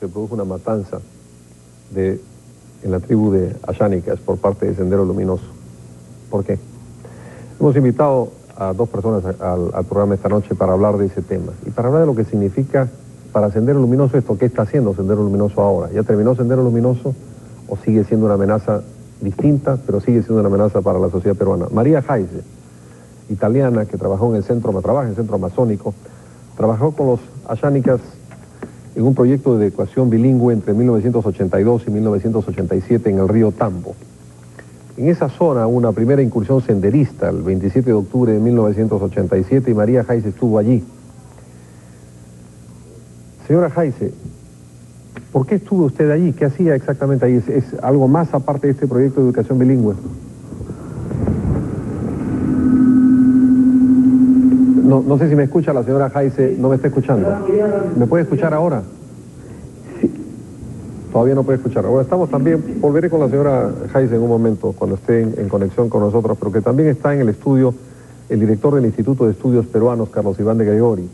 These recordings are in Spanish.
se produjo una matanza en la tribu de Ashánicas por parte de Sendero Luminoso. ¿Por qué? Hemos invitado a dos personas al programa esta noche para hablar de ese tema y para hablar de lo que significa para Sendero Luminoso esto. ¿Qué está haciendo Sendero Luminoso ahora? ¿Ya terminó Sendero Luminoso o sigue siendo una amenaza distinta, pero sigue siendo una amenaza para la sociedad peruana? María Jaise, italiana, que trabaja en el centro amazónico, trabajó con los Ashánicas en un proyecto de educación bilingüe entre 1982 y 1987 en el río Tambo. En esa zona hubo una primera incursión senderista el 27 de octubre de 1987 y María Jaise estuvo allí. Señora Jaise, ¿por qué estuvo usted allí? ¿Qué hacía exactamente allí? ¿Es algo más aparte de este proyecto de educación bilingüe? No sé si me escucha la señora Jaise, no me está escuchando. ¿Me puede escuchar ahora? Sí. Todavía no puede escuchar. Ahora estamos también, volveré con la señora Jaise en un momento, cuando esté en conexión con nosotros, pero que también está en el estudio el director del Instituto de Estudios Peruanos, Carlos Iván de Gregori.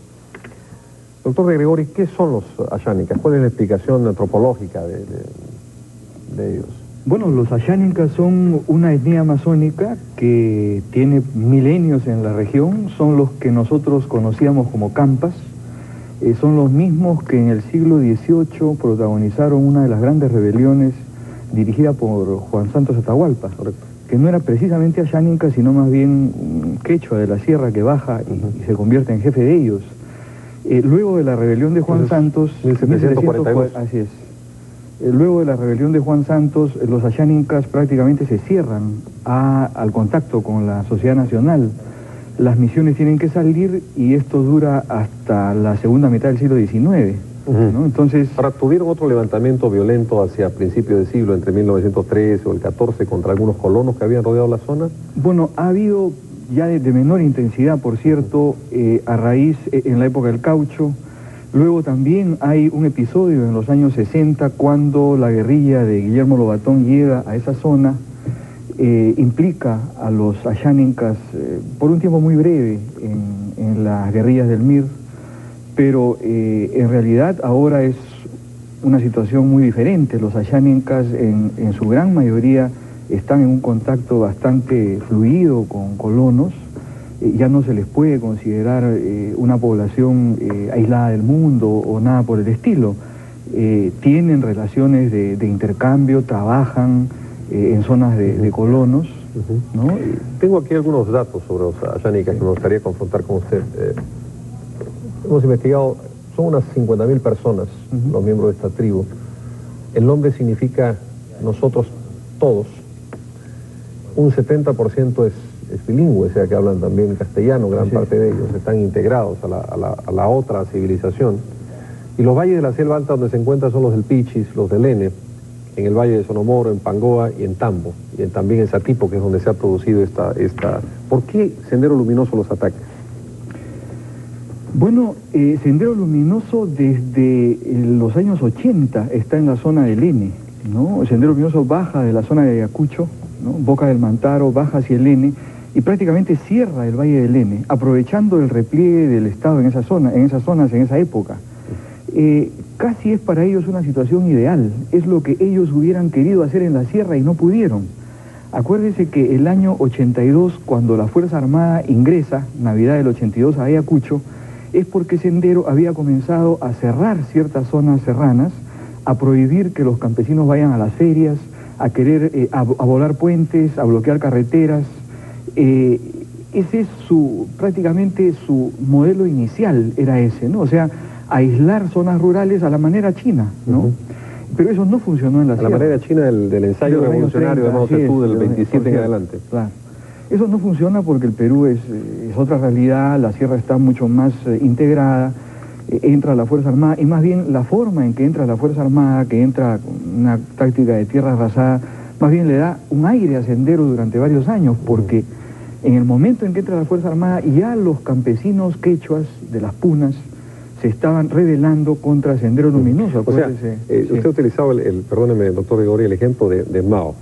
Doctor de Gregori, ¿qué son los Ashánicas? ¿Cuál es la explicación antropológica de ellos? Bueno, los Ashánicas son una etnia amazónica que tiene milenios en la región, son los que nosotros conocíamos como campas, son los mismos que en el siglo XVIII protagonizaron una de las grandes rebeliones dirigida por Juan Santos Atahualpa, que no era precisamente Ashánica, sino más bien quechua de la sierra que baja y se convierte en jefe de ellos. Luego de la rebelión de Juan Santos, 1742. Así es. Luego de la rebelión de Juan Santos, los Ashánicas prácticamente se cierran al contacto con la sociedad nacional. Las misiones tienen que salir y esto dura hasta la segunda mitad del siglo XIX. ¿no? Entonces, ahora, ¿tuvieron otro levantamiento violento hacia principios de siglo, entre 1913 o el 14, contra algunos colonos que habían rodeado la zona? Bueno, ha habido ya de menor intensidad, por cierto, a raíz en la época del caucho. Luego también hay un episodio en los años 60 cuando la guerrilla de Guillermo Lobatón llega a esa zona, implica a los Ashánicas por un tiempo muy breve en las guerrillas del MIR, pero en realidad ahora es una situación muy diferente. Los Ashánicas en su gran mayoría están en un contacto bastante fluido con colonos. Ya no se les puede considerar una población aislada del mundo o nada por el estilo. Tienen relaciones de intercambio, trabajan en zonas de colonos. ¿no? Tengo aquí algunos datos sobre los Ashánicas que me gustaría confrontar con usted. Hemos investigado, son unas 50.000 personas, los miembros de esta tribu. El nombre significa nosotros todos. Un 70% es bilingüe, o sea que hablan también castellano, gran parte de ellos están integrados a la otra civilización. Y los valles de la selva alta donde se encuentran son los del Pichis, los del Ene, en el valle de Sonomoro, en Pangoa y en Tambo, y también en Satipo, que es donde se ha producido esta... ¿Por qué Sendero Luminoso los ataca? Bueno, Sendero Luminoso desde los años 80 está en la zona del Ene, ¿no? El Sendero Luminoso baja de la zona de Ayacucho, ¿no? Boca del Mantaro, baja hacia el Ene, y prácticamente cierra el Valle del Ene, aprovechando el repliegue del Estado en esas zonas, en esa época. Casi es para ellos una situación ideal, es lo que ellos hubieran querido hacer en la sierra y no pudieron. Acuérdese que el año 82, cuando la Fuerza Armada ingresa, Navidad del 82, a Ayacucho, es porque Sendero había comenzado a cerrar ciertas zonas serranas, a prohibir que los campesinos vayan a las ferias, a querer a volar puentes, a bloquear carreteras. Ese es prácticamente su modelo inicial, era ese, ¿no? O sea, aislar zonas rurales a la manera china, ¿no? Pero eso no funcionó en la sierra. A la manera china del ensayo revolucionario de Mao Zedong del 27 en adelante. Claro. Eso no funciona porque el Perú es otra realidad, la sierra está mucho más integrada, entra la Fuerza Armada, y más bien la forma en que entra la Fuerza Armada, que entra con una táctica de tierra arrasada, más bien le da un aire a Sendero durante varios años, porque en el momento en que entra la Fuerza Armada, ya los campesinos quechuas de las punas se estaban rebelando contra Sendero Luminoso. O sea, usted ha utilizado, perdóneme, doctor Gregori, el ejemplo de Mao.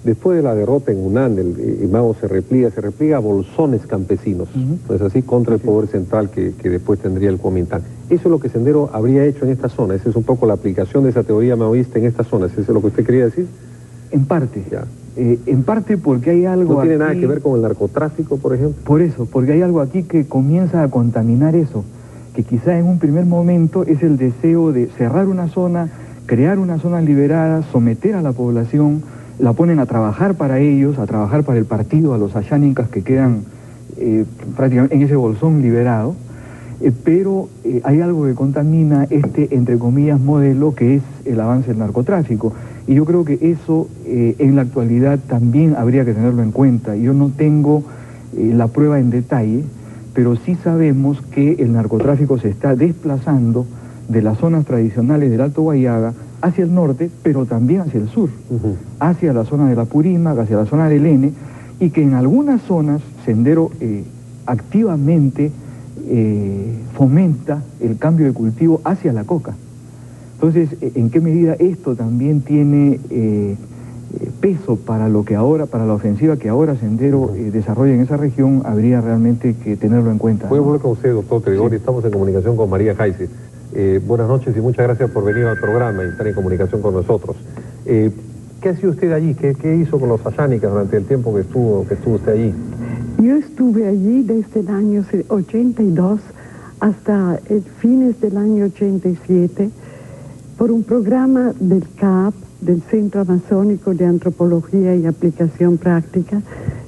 Después de la derrota en Hunan, y Mao se repliega a bolsones campesinos, pues así, contra el poder central que después tendría el Kuomintang. Eso es lo que Sendero habría hecho en esta zona. Esa es un poco la aplicación de esa teoría maoísta en esta zona. ¿Eso es lo que usted quería decir? En parte. Ya. En parte porque hay algo ¿No tiene aquí, nada que ver con el narcotráfico, por ejemplo? Por eso, porque hay algo aquí que comienza a contaminar eso, que quizá en un primer momento es el deseo de cerrar una zona, crear una zona liberada, someter a la población, la ponen a trabajar para ellos, a trabajar para el partido, a los ayánicas que quedan prácticamente en ese bolsón liberado, pero hay algo que contamina este, entre comillas, modelo que es el avance del narcotráfico. Y yo creo que eso en la actualidad también habría que tenerlo en cuenta. Yo no tengo la prueba en detalle, pero sí sabemos que el narcotráfico se está desplazando de las zonas tradicionales del Alto Guayaga hacia el norte, pero también hacia el sur, hacia la zona de la Purímac, hacia la zona del N, y que en algunas zonas Sendero activamente fomenta el cambio de cultivo hacia la coca. Entonces, ¿en qué medida esto también tiene peso para lo que ahora, para la ofensiva que ahora Sendero desarrolla en esa región? Habría realmente que tenerlo en cuenta. Voy a volver con usted, doctor Tregori. Sí. Estamos en comunicación con María Jaice. Buenas noches y muchas gracias por venir al programa y estar en comunicación con nosotros. ¿Qué hacía usted allí? ¿Qué hizo con los ayánicas durante el tiempo que estuvo usted allí? Yo estuve allí desde el año 82 hasta fines del año 87 por un programa del CAP, del Centro Amazónico de Antropología y Aplicación Práctica,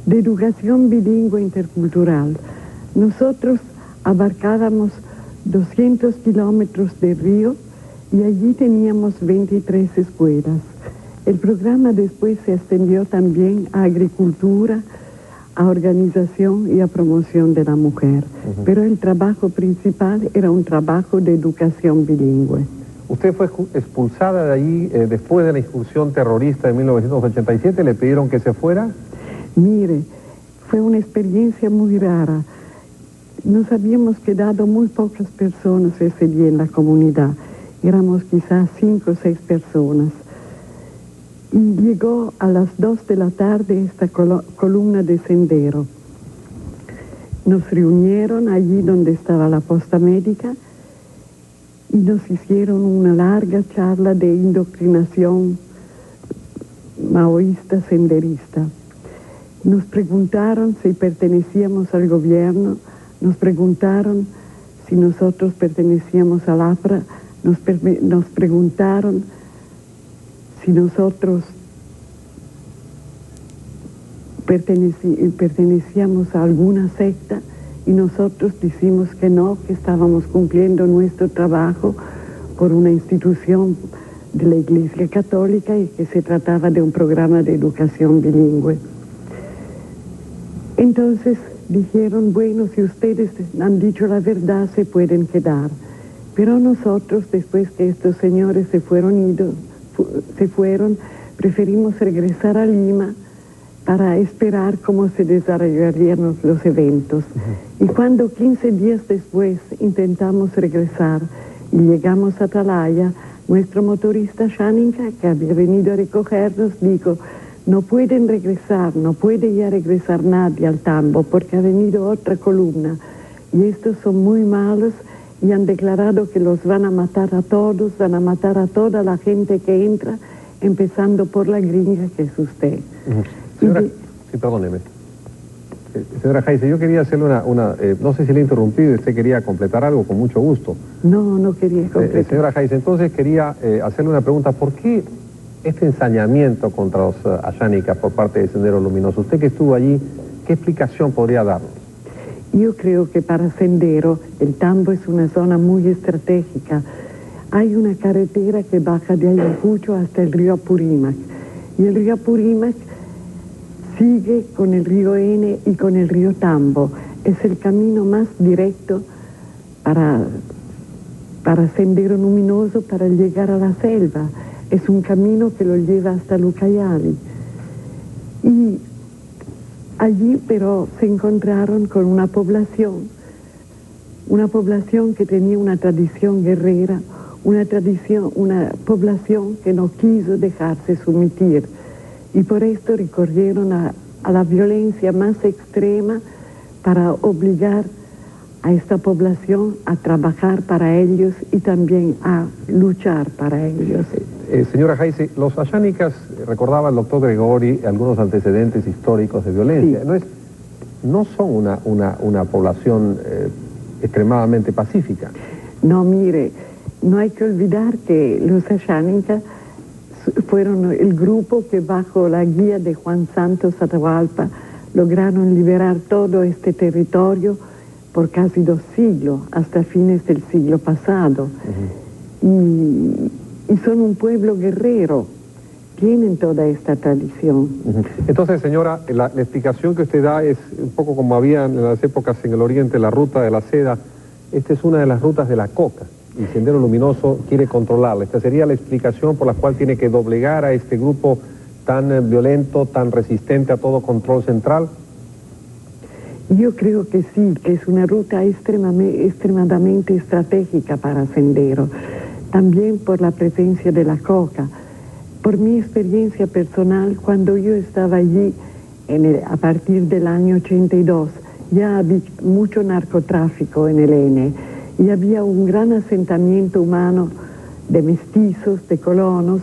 de educación bilingüe intercultural. Nosotros abarcábamos 200 kilómetros de río y allí teníamos 23 escuelas. El programa después se extendió también a agricultura, a organización y a promoción de la mujer. Pero el trabajo principal era un trabajo de educación bilingüe. ¿Usted fue expulsada de allí después de la incursión terrorista de 1987? ¿Le pidieron que se fuera? Mire, fue una experiencia muy rara. Nos habíamos quedado muy pocas personas ese día en la comunidad. Éramos quizás 5 o 6 personas. Y llegó a las 2 de la tarde esta columna de Sendero. Nos reunieron allí donde estaba la posta médica y nos hicieron una larga charla de indoctrinación maoísta senderista. Nos preguntaron si pertenecíamos al gobierno, nos preguntaron si nosotros pertenecíamos al APRA, nos preguntaron si nosotros pertenecíamos a alguna secta, y nosotros decimos que no, que estábamos cumpliendo nuestro trabajo por una institución de la Iglesia Católica y que se trataba de un programa de educación bilingüe. Entonces dijeron, bueno, si ustedes han dicho la verdad, se pueden quedar. Pero nosotros, después que estos señores se fueron, preferimos regresar a Lima para esperar cómo se desarrollarían los eventos. Y cuando 15 días después intentamos regresar y llegamos a Atalaya, nuestro motorista Shaninka, que había venido a recogernos, dijo, no pueden regresar, no puede ya regresar nadie al Tambo porque ha venido otra columna y estos son muy malos y han declarado que los van a matar a todos, van a matar a toda la gente que entra, empezando por la gringa que es usted. Señora, sí, perdóneme. Señora Jaice, yo quería hacerle no sé si le he interrumpido y usted quería completar algo, con mucho gusto. No quería completar. Señora Jaice, entonces quería hacerle una pregunta. ¿Por qué este ensañamiento contra los ayánicas por parte de Sendero Luminoso? Usted que estuvo allí, ¿qué explicación podría darnos? Yo creo que para Sendero el Tambo es una zona muy estratégica. Hay una carretera que baja de Ayacucho hasta el río Apurímac. Y el río Apurímac sigue con el río N y con el río Tambo. Es el camino más directo para Sendero Luminoso para llegar a la selva. Es un camino que lo lleva hasta Lucayali. Y allí, pero, se encontraron con una población que tenía una tradición guerrera, una población que no quiso dejarse someter. Y por esto recurrieron a la violencia más extrema para obligar a esta población a trabajar para ellos y también a luchar para ellos. Señora Jaise, los ayánicas, recordaba el doctor Gregori, algunos antecedentes históricos de violencia. Sí. No son una población extremadamente pacífica. No, mire, no hay que olvidar que los ayánicas fueron el grupo que bajo la guía de Juan Santos Atahualpa lograron liberar todo este territorio por casi 2 siglos, hasta fines del siglo pasado. Y son un pueblo guerrero, tienen toda esta tradición. Entonces, señora, la explicación que usted da es un poco como había en las épocas en el oriente, la ruta de la seda. Esta es una de las rutas de la coca, y Sendero Luminoso quiere controlarla. Esta sería la explicación por la cual tiene que doblegar a este grupo tan violento, tan resistente a todo control central. Yo creo que sí, que es una ruta extremadamente estratégica para Sendero, también por la presencia de la coca. Por mi experiencia personal, cuando yo estaba allí, a partir del año 82, ya había mucho narcotráfico en el N, y había un gran asentamiento humano de mestizos, de colonos,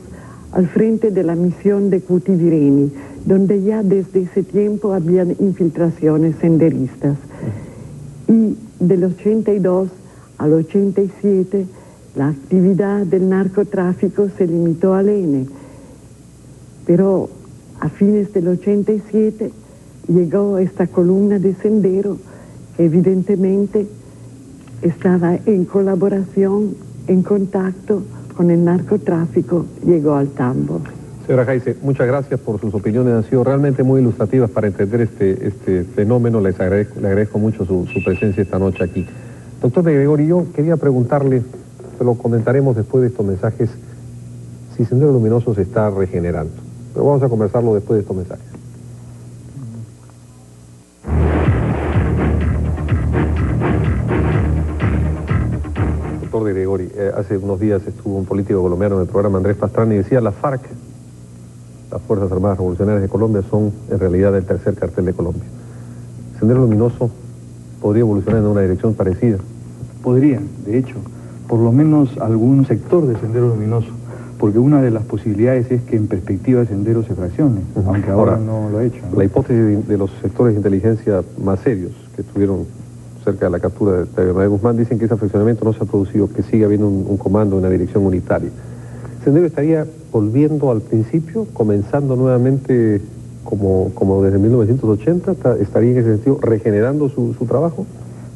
al frente de la misión de Cutivirini, donde ya desde ese tiempo habían infiltraciones senderistas. Y del 82 al 87, la actividad del narcotráfico se limitó al N, pero a fines del 87 llegó esta columna de Sendero que evidentemente estaba en colaboración, en contacto con el narcotráfico, llegó al Tambo. Señora Jaise, muchas gracias por sus opiniones, han sido realmente muy ilustrativas para entender este fenómeno. Le agradezco mucho su presencia esta noche aquí. Doctor de Gregori, yo quería preguntarle, se lo comentaremos después de estos mensajes, si Sendero Luminoso se está regenerando. Pero vamos a conversarlo después de estos mensajes. Doctor de Gregori, hace unos días estuvo un político colombiano en el programa Andrés Pastrana y decía: la FARC, las Fuerzas Armadas Revolucionarias de Colombia, son en realidad el tercer cartel de Colombia. ¿Sendero Luminoso podría evolucionar en una dirección parecida? Podría, de hecho, por lo menos algún sector de Sendero Luminoso, porque una de las posibilidades es que en perspectiva Sendero se fraccione, aunque ahora no lo ha hecho, ¿no? La hipótesis de los sectores de inteligencia más serios que estuvieron cerca de la captura de Bernabé Guzmán dicen que ese fraccionamiento no se ha producido, que sigue habiendo un comando, una dirección unitaria. ¿Sendero estaría volviendo al principio, comenzando nuevamente como desde 1980? ¿Estaría en ese sentido regenerando su trabajo?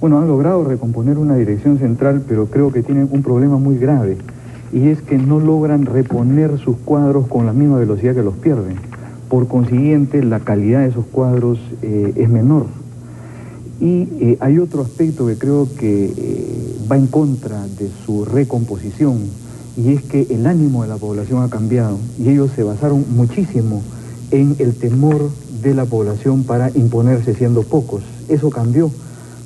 Bueno, han logrado recomponer una dirección central, pero creo que tienen un problema muy grave, y es que no logran reponer sus cuadros con la misma velocidad que los pierden. Por consiguiente, la calidad de esos cuadros es menor. Y hay otro aspecto que creo que va en contra de su recomposición, y es que el ánimo de la población ha cambiado, y ellos se basaron muchísimo en el temor de la población para imponerse siendo pocos. Eso cambió.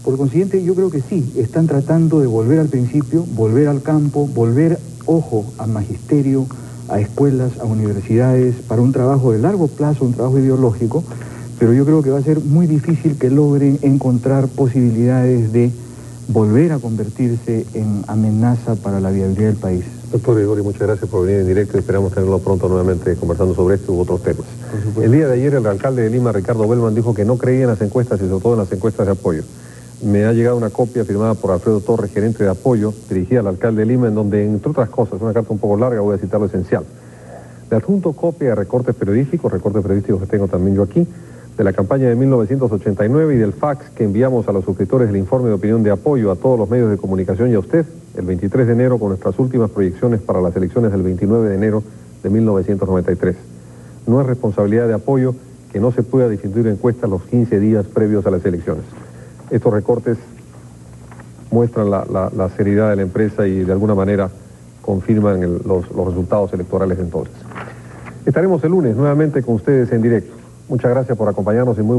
Por consiguiente, yo creo que sí, están tratando de volver al principio, volver al campo, volver, ojo, a magisterio, a escuelas, a universidades, para un trabajo de largo plazo, un trabajo ideológico, pero yo creo que va a ser muy difícil que logren encontrar posibilidades de volver a convertirse en amenaza para la viabilidad del país. Doctor Gregori, muchas gracias por venir en directo y esperamos tenerlo pronto nuevamente conversando sobre esto u otros temas. El día de ayer el alcalde de Lima, Ricardo Bellman, dijo que no creía en las encuestas y sobre todo en las encuestas de apoyo. Me ha llegado una copia firmada por Alfredo Torres, gerente de apoyo, dirigida al alcalde de Lima, en donde, entre otras cosas, una carta un poco larga, voy a citar lo esencial. Le adjunto copia de recortes periodísticos que tengo también yo aquí, de la campaña de 1989 y del fax que enviamos a los suscriptores del informe de opinión de apoyo a todos los medios de comunicación y a usted el 23 de enero con nuestras últimas proyecciones para las elecciones del 29 de enero de 1993. No es responsabilidad de apoyo que no se pueda difundir encuestas los 15 días previos a las elecciones. Estos recortes muestran la seriedad de la empresa y de alguna manera confirman los resultados electorales de entonces. Estaremos el lunes nuevamente con ustedes en directo. Muchas gracias por acompañarnos y muy